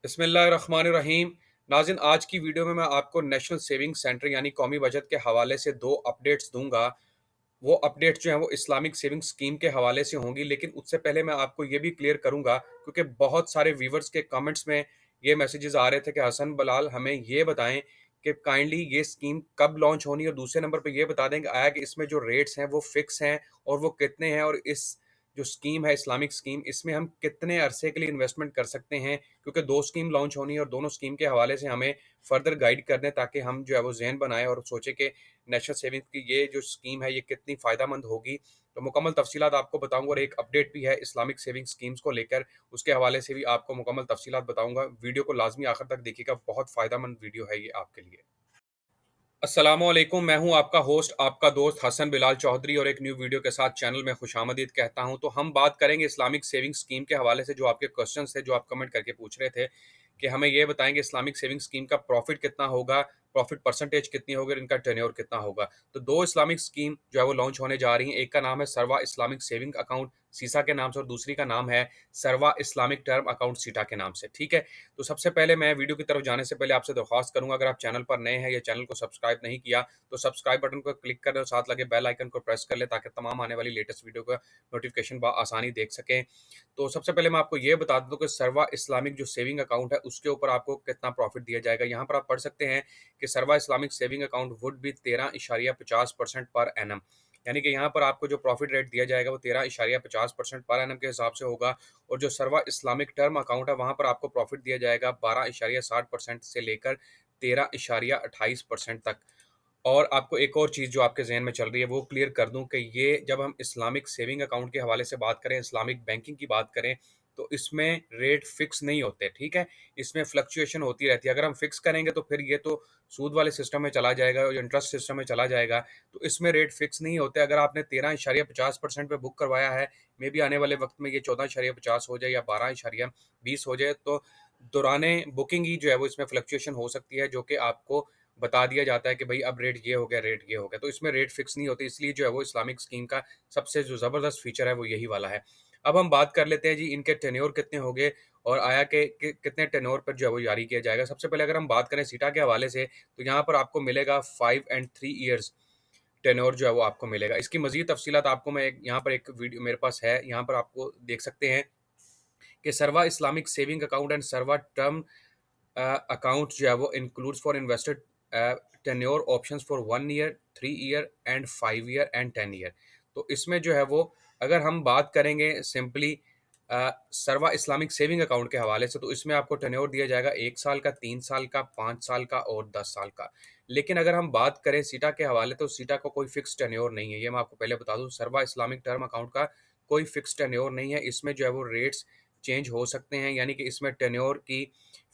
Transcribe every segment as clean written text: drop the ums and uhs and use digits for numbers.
बिस्मिल्लाहिर्रहमानिर्रहीम। नाज़रीन, आज की वीडियो में मैं आपको नेशनल सेविंग सेंटर यानी कौमी बचत के हवाले से 2 अपडेट्स दूँगा। वो अपडेट्स जो हैं वो इस्लामिक सेविंग स्कीम के हवाले से होंगी, लेकिन उससे पहले मैं आपको ये भी क्लियर करूँगा क्योंकि बहुत सारे व्यूअर्स के कमेंट्स में ये मैसेजेस आ रहे थे कि हसन बिलाल हमें ये बताएँ कि काइंडली ये स्कीम कब लॉन्च होनी है, और दूसरे नंबर पे ये बता दें कि आया कि इसमें जो रेट्स हैं वो फिक्स हैं और वो कितने हैं, और इस जो स्कीम है इस्लामिक स्कीम, इसमें हम कितने अरसे के लिए इन्वेस्टमेंट कर सकते हैं, क्योंकि 2 स्कीम लॉन्च होनी है और दोनों स्कीम के हवाले से हमें फर्दर गाइड कर दें ताकि हम जो है वो ज़हन बनाएँ और सोचें कि नेशनल सेविंग्स की ये जो स्कीम है ये कितनी फ़ायदेमंद होगी। तो मुकम्मल तफ़सीलात आपको बताऊँगा, और एक अपडेट भी है इस्लामिक सेविंग स्कीम्स को लेकर, उसके हवाले से भी आपको मुकम्मल तफ़सीलात बताऊँगा। वीडियो को लाज़मी आखिर तक देखिएगा, बहुत फ़ायदेमंद वीडियो है ये आपके लिए। अस्सलामुअलैकुम, मैं हूं आपका होस्ट, आपका दोस्त हसन बिलाल चौधरी, और एक न्यू वीडियो के साथ चैनल में खुशामदीद कहता हूं। तो हम बात करेंगे इस्लामिक सेविंग स्कीम के हवाले से, जो आपके क्वेश्चंस थे, जो आप कमेंट करके पूछ रहे थे कि हमें ये बताएंगे इस्लामिक सेविंग स्कीम का प्रॉफिट कितना होगा, प्रॉफिट परसेंटेज कितनी होगी और इनका टेन्योर कितना होगा। तो 2 इस्लामिक स्कीम जो है वो लॉन्च होने जा रही हैं। एक का नाम है सरवा इस्लामिक सेविंग अकाउंट सीसा के नाम से, और दूसरी का नाम है सरवा इस्लामिक टर्म अकाउंट सीटा के नाम से। ठीक है? तो सबसे पहले मैं वीडियो की तरफ जाने से पहले आपसे दरख्वास्त करूंगा, अगर आप चैनल पर नए हैं या चैनल को सब्सक्राइब नहीं किया तो सब्सक्राइब बटन को क्लिक करें और साथ लगे बेल आइकन को प्रेस कर लें ताकि तमाम आने वाली लेटेस्ट वीडियो का नोटिफिकेशन आसानी देख सकें। तो सबसे पहले मैं आपको ये बता दूं कि सरवा इस्लामिक जो सेविंग अकाउंट है उसके ऊपर आपको कितना प्रॉफिट दिया जाएगा। यहाँ पर आप पढ़ सकते हैं कि सरवा इस्लामिक सेविंग अकाउंट वुड भी 13.50% पर एनम, यानी कि यहाँ पर आपको जो प्रॉफिट रेट दिया जाएगा वो 13.50% पर एनम के हिसाब से होगा। और जो सरवा इस्लामिक टर्म अकाउंट है वहाँ पर आपको प्रॉफिट दिया जाएगा 12.60% से लेकर 13.28% तक। और आपको एक और चीज़ जो आपके ज़हन में चल रही है वो क्लियर कर दूं कि ये जब हम इस्लामिक सेविंग अकाउंट के हवाले से बात करें, इस्लामिक बैंकिंग की बात करें, तो इसमें रेट फिक्स नहीं होते। ठीक है? इसमें फ्लक्चुएशन होती रहती है। अगर हम फिक्स करेंगे तो फिर ये तो सूद वाले सिस्टम में चला जाएगा और इंटरेस्ट सिस्टम में चला जाएगा। तो इसमें रेट फिक्स नहीं होते। अगर आपने 13.50% पे बुक करवाया है, मे बी आने वाले वक्त में ये 14.50 हो जाए या 12.20 हो जाए, तो दौराने बुकिंग ही जो है वो इसमें फ्लक्चुएशन हो सकती है, जो कि आपको बता दिया जाता है कि भाई अब रेट ये हो गया, रेट ये हो गया। तो इसमें रेट फिक्स नहीं होती, इसलिए जो है वो इस्लामिक स्कीम का सबसे जो ज़बरदस्त फीचर है वो यही वाला है। अब हम बात कर लेते हैं जी इनके टेन्योर कितने होंगे और आया कि कितने टेन्योर पर जो है वो जारी किया जाएगा। सबसे पहले अगर हम बात करें सीटा के हवाले से, तो यहाँ पर आपको मिलेगा 5 एंड 3 ईयर्स टेन्योर जो है वो आपको मिलेगा। इसकी मज़ीद तफ़सीलात आपको मैं एक यहाँ पर एक वीडियो मेरे पास है, यहाँ पर आपको देख सकते हैं कि सरवा इस्लामिक सेविंग अकाउंट एंड सरवा टर्म अकाउंट जो है वो includes for invested tenure options for 1 year, 3 year and 5 year and 10 year. तो इसमें जो है वो अगर हम बात करेंगे सिंपली सरवा इस्लामिक सेविंग अकाउंट के हवाले से, तो इसमें आपको टेन्योर दिया जाएगा 1 साल का, 3 साल का, 5 साल का और 10 साल का। लेकिन अगर हम बात करें सीटा के हवाले, तो सीटा को कोई फिक्स टेन्योर नहीं है। ये मैं आपको पहले बता दूं, सरवा इस्लामिक टर्म अकाउंट का कोई फिक्स टेन्योर नहीं है। इसमें जो है वो रेट्स चेंज हो सकते हैं, यानी कि इसमें टेन्योर की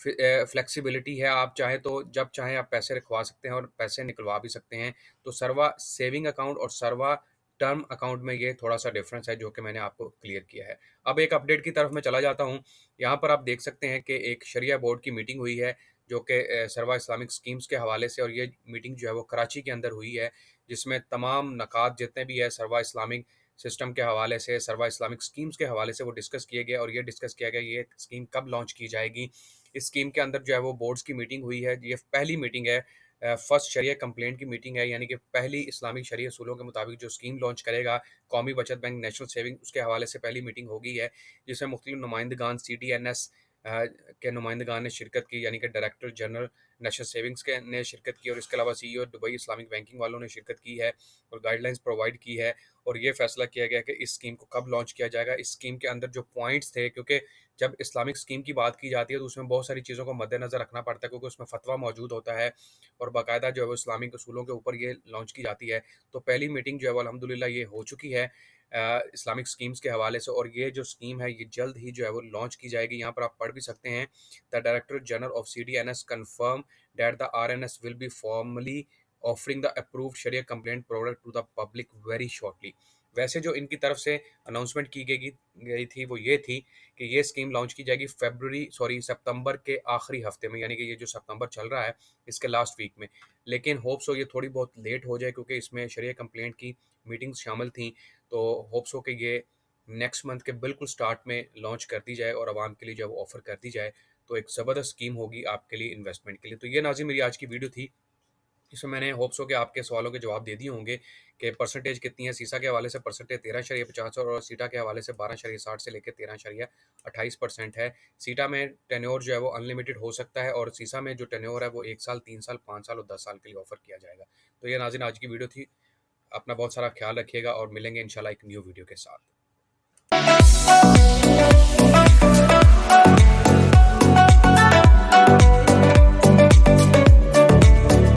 फ्लेक्सिबिलिटी है। आप चाहें तो जब चाहें आप पैसे रखवा सकते हैं और पैसे निकलवा भी सकते हैं। तो सरवा सेविंग अकाउंट और सरवा टर्म अकाउंट में ये थोड़ा-सा डिफरेंस है जो कि मैंने आपको क्लियर किया है। अब एक अपडेट की तरफ मैं चला जाता हूँ। यहाँ पर आप देख सकते हैं कि एक शरिया बोर्ड की मीटिंग हुई है जो कि सरवा इस्लामिक स्कीम्स के हवाले से, और ये मीटिंग जो है वो कराची के अंदर हुई है, जिसमें तमाम नकात जितने भी है सरवा इस्लामिक सिस्टम के हवाले से, सर्वा इस्लामिक स्कीम्स के हवाले से वो डिस्कस किए गए, और ये डिस्कस किया गया ये स्कीम कब लॉन्च की जाएगी। इस स्कीम के अंदर जो है वो बोर्ड्स की मीटिंग हुई है। ये पहली मीटिंग है, फर्स्ट शरिया कंप्लेंट की मीटिंग है, यानी कि पहली इस्लामिक शरिया असूलों के मुताबिक जो स्कीम लॉन्च करेगा कौमी बचत बैंक नेशनल सेविंग, उसके हवाले से पहली मीटिंग होगी है, जिसमें मुख्तलिफ नुमाइंदगान CTNS के नुमाइंदगान ने शिरकत की, यानी कि डायरेक्टर जनरल नेशनल सेविंग्स के ने शिरकत की, और इसके अलावा CEO दुबई इस्लामिक बैंकिंग वालों ने शिरकत की है और गाइडलाइंस प्रोवाइड की है। और ये फैसला किया गया कि इस स्कीम को कब लॉन्च किया जाएगा। इस स्कीम के अंदर जो पॉइंट्स थे, क्योंकि जब इस्लामिक स्कीम की बात की जाती है तो उसमें बहुत सारी चीज़ों को मद्देनज़र रखना पड़ता है, क्योंकि उसमें फतवा मौजूद होता है और बाकायदा जो है वो इस्लामिक असूलों के ऊपर ये लॉन्च की जाती है। तो पहली मीटिंग जो है वो अल्हम्दुलिल्लाह ये हो चुकी है इस्लामिक स्कीम्स के हवाले से, और ये जो स्कीम है ये जल्द ही जो है वो लॉन्च की जाएगी। यहाँ पर आप पढ़ भी सकते हैं, the director general of CDNS confirm that the RNS will be formally offering the approved sharia compliant product to the public very shortly. वैसे जो इनकी तरफ से अनाउंसमेंट की गई थी वो ये थी कि ये स्कीम लॉन्च की जाएगी सितंबर के आखिरी हफ्ते में, यानी कि ये जो सितंबर चल रहा है इसके लास्ट वीक में। लेकिन होप्स हो ये थोड़ी बहुत लेट हो जाए, क्योंकि इसमें शरिया कंप्लेंट की मीटिंग्स शामिल थी। तो होप्स हो कि ये नेक्स्ट मंथ के बिल्कुल स्टार्ट में लॉन्च कर दी जाए और आवाम के लिए जो है वो ऑफ़र कर दी जाए। तो एक ज़बरदस्त स्कीम होगी आपके लिए इन्वेस्टमेंट के लिए। तो ये नाज़रीन मेरी आज की वीडियो थी। इसमें मैंने होप्स हो कि आपके सवालों के जवाब दे दिए होंगे कि परसेंटेज कितनी है। सीसा के हवाले से परसेंटेज 13.50 और सीटा के हवाले से 12.60 से लेकर 13.28% है। सीटा में टेन्योर जो है वो अनलिमिटेड हो सकता है और सीसा में जो टेन्योर है वो 1 साल, 3 साल, 5 साल और 10 साल के लिए ऑफ़र किया जाएगा। तो ये नाज़रीन आज की वीडियो थी। अपना बहुत सारा ख़्याल रखिएगा और मिलेंगे इंशाल्लाह एक न्यू वीडियो के साथ।